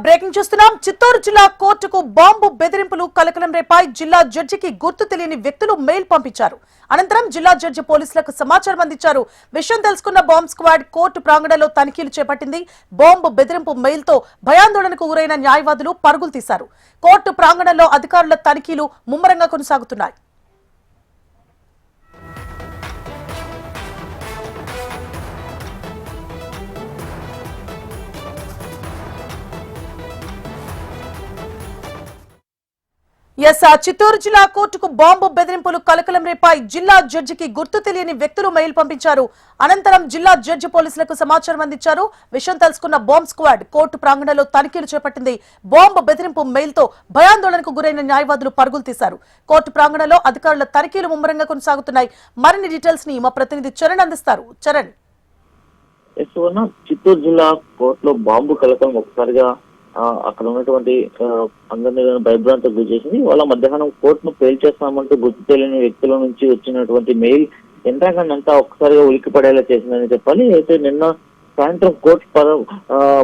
Breaking చూస్తున్నాం. చిత్తూరు జిల్లా కోర్టుకు బాంబు బెదిరింపులు కలకలం రేపాయి. జిల్లా జడ్జికి గుర్తు తెలియని వ్యక్తులు మెయిల్ పంపించారు. అనంతరం జిల్లా జడ్జి పోలీసులకు సమాచారం అందించారు. విషయం తెలుసుకున్న బాంబ్ స్క్వాడ్ కోర్టు ప్రాంగణంలో తనిఖీలు చేపట్టింది. బాంబు బెదిరింపు మెయిల్ తో భయాందోళనకు గురైన న్యాయవాదులు పరుగులు తీశారు. కోర్టు ప్రాంగణంలో అధికారుల తనిఖీలు ముమ్మరంగా కొనసాగుతున్నాయి. చిత్తూరు జిల్లా కోర్టుకు బాంబు బెదిరింపులు కలకలం రేపాయి. జిల్లా జడ్జికి గుర్తు తెలియని వ్యక్తులు మెయిల్ పంపించారు. అనంతరం జిల్లా జడ్జి పోలీసులకు సమాచారం అందించారు. విషయం తెలుసుకున్న బాంబ్ స్క్వాడ్ కోర్టు ప్రాంగణంలో తనిఖీలు చేపట్టింది. బాంబు బెదిరింపు మెయిల్ తో భయాందోళనకు గురైన న్యాయవాదులు పరుగులు తీశారు. కోర్టు ప్రాంగణంలో అధికారుల తనిఖీలు ముమ్మరంగా కొనసాగుతున్నాయి. మరిన్ని డీటెయిల్స్ ని మా ప్రతినిధి చరణ్ అందిస్తారు. చరణ్, చిత్తూరు జిల్లా కోర్టులో బాంబు కలకలం ఒకసారిగా అక్కడ ఉన్నటువంటి అందరినీ భయభ్రాంతకు గురి చేసింది. వాళ్ళ మధ్యాహ్నం కోర్టును పేల్చేస్తామంటూ గుర్తు తెలియని వ్యక్తుల నుంచి వచ్చినటువంటి మెయిల్ యంత్రాంగాన్ని అంతా ఒక్కసారిగా ఉలిక్కి పడేలా చేసిందని చెప్పాలి. అయితే నిన్న సాయంత్రం కోర్టు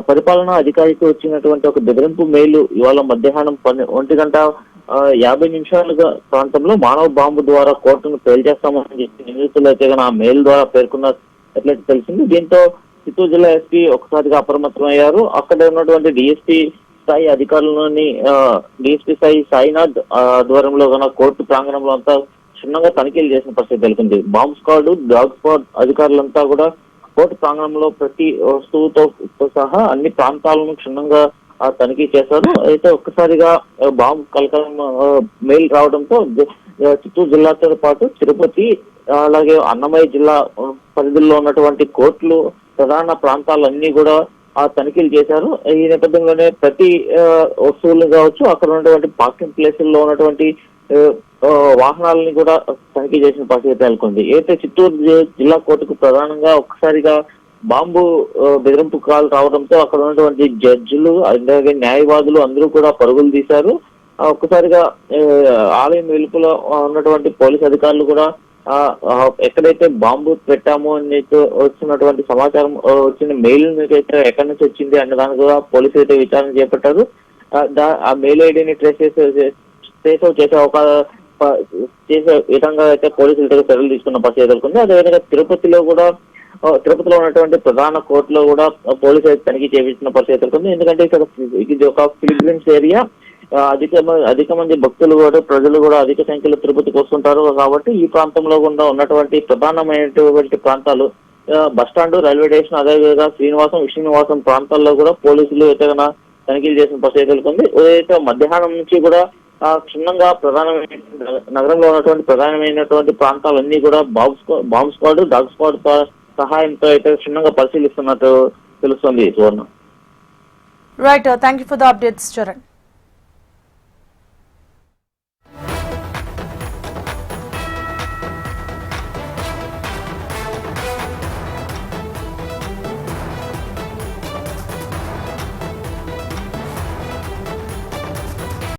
పరిపాలనా అధికారికి వచ్చినటువంటి ఒక బెదిరింపు మెయిల్ ఇవాళ మధ్యాహ్నం 1:50 ప్రాంతంలో మానవ బాంబు ద్వారా కోర్టును పేల్చేస్తామని చెప్పి నిందితులు అయితే ఆ మెయిల్ ద్వారా పేర్కొన్నట్లయితే తెలిసింది. దీంతో చిత్తూరు జిల్లా ఎస్పీ ఒకసారిగా అప్రమత్తమయ్యారు. అక్కడ ఉన్నటువంటి డిఎస్పీ స్థాయి అధికారులని డిఎస్పీ స్థాయి సాయినాథ్ ఆధ్వర్యంలో కోర్టు ప్రాంగణంలో అంతా క్షుణ్ణంగా తనిఖీలు చేసిన పరిస్థితి తెలిసింది. బాంబ్ స్క్వాడ్, డాగ్ స్క్వాడ్ అధికారులంతా కూడా కోర్టు ప్రాంగణంలో ప్రతి వస్తువుతో సహా అన్ని ప్రాంతాలను క్షుణ్ణంగా తనిఖీ చేశారు. అయితే ఒక్కసారిగా బాంబు కలకలం మెయిల్ రావడంతో చిత్తూరు జిల్లాతో పాటు తిరుపతి అలాగే అన్నమయ్య జిల్లా పరిధిలో ఉన్నటువంటి కోర్టులు ప్రధాన ప్రాంతాలన్నీ కూడా తనిఖీలు చేశారు. ఈ నేపథ్యంలోనే ప్రతి వస్తువులు కావచ్చు, అక్కడ ఉన్నటువంటి పార్కింగ్ ప్లేసుల్లో ఉన్నటువంటి వాహనాలని కూడా తనిఖీ చేసిన పరిస్థితి నెలకొంది. అయితే చిత్తూరు జిల్లా కోర్టుకు ప్రధానంగా ఒక్కసారిగా బాంబు బెదిరింపు కాల్ రావడంతో అక్కడ ఉన్నటువంటి జడ్జిలు అలాగే న్యాయవాదులు అందరూ కూడా పరుగులు తీశారు. ఒక్కసారిగా ఆలయం వెలుపల ఉన్నటువంటి పోలీస్ అధికారులు కూడా ఎక్కడైతే బాంబు పెట్టామో అని వచ్చినటువంటి సమాచారం వచ్చిన మెయిల్ అయితే ఎక్కడి నుంచి వచ్చింది అన్న దాని కూడా పోలీసులు అయితే విచారణ చేపట్టారు. ఆ మెయిల్ ఐడిని ట్రేస్ చేసే విధంగా అయితే పోలీసులు చర్యలు తీసుకున్న పరిస్థితి ఎదుర్కొంది. అదేవిధంగా తిరుపతిలో ఉన్నటువంటి ప్రధాన కోర్టులో కూడా పోలీసులు అయితే తనిఖీ చేయించిన పరిస్థితి ఎదుర్కొంది. ఎందుకంటే ఇక్కడ ఇది ఒక పిల్గ్రిమ్స్ ఏరియా, అధిక మంది భక్తులు కూడా ప్రజలు కూడా అధిక సంఖ్యలో తిరుపతికి వస్తుంటారు. కాబట్టి ఈ ప్రాంతంలో కూడా ఉన్నటువంటి ప్రధానమైనటువంటి ప్రాంతాలు బస్టాండ్, రైల్వే స్టేషన్, అదేవిధంగా విశ్వనివాసం ప్రాంతాల్లో కూడా పోలీసులు అయితే తనిఖీలు చేసిన పరిస్థితి నెలకొంది. అయితే మధ్యాహ్నం నుంచి కూడా క్షుణ్ణంగా నగరంలో ఉన్నటువంటి ప్రధానమైనటువంటి ప్రాంతాలన్నీ కూడా బాంబ్ స్క్వాడ్, డాగ్ స్క్వాడ్ సహాయంతో అయితే క్షుణ్ణంగా పరిశీలిస్తున్నట్టు తెలుస్తుంది. Suvarna. Right, thank you for the updates Charan.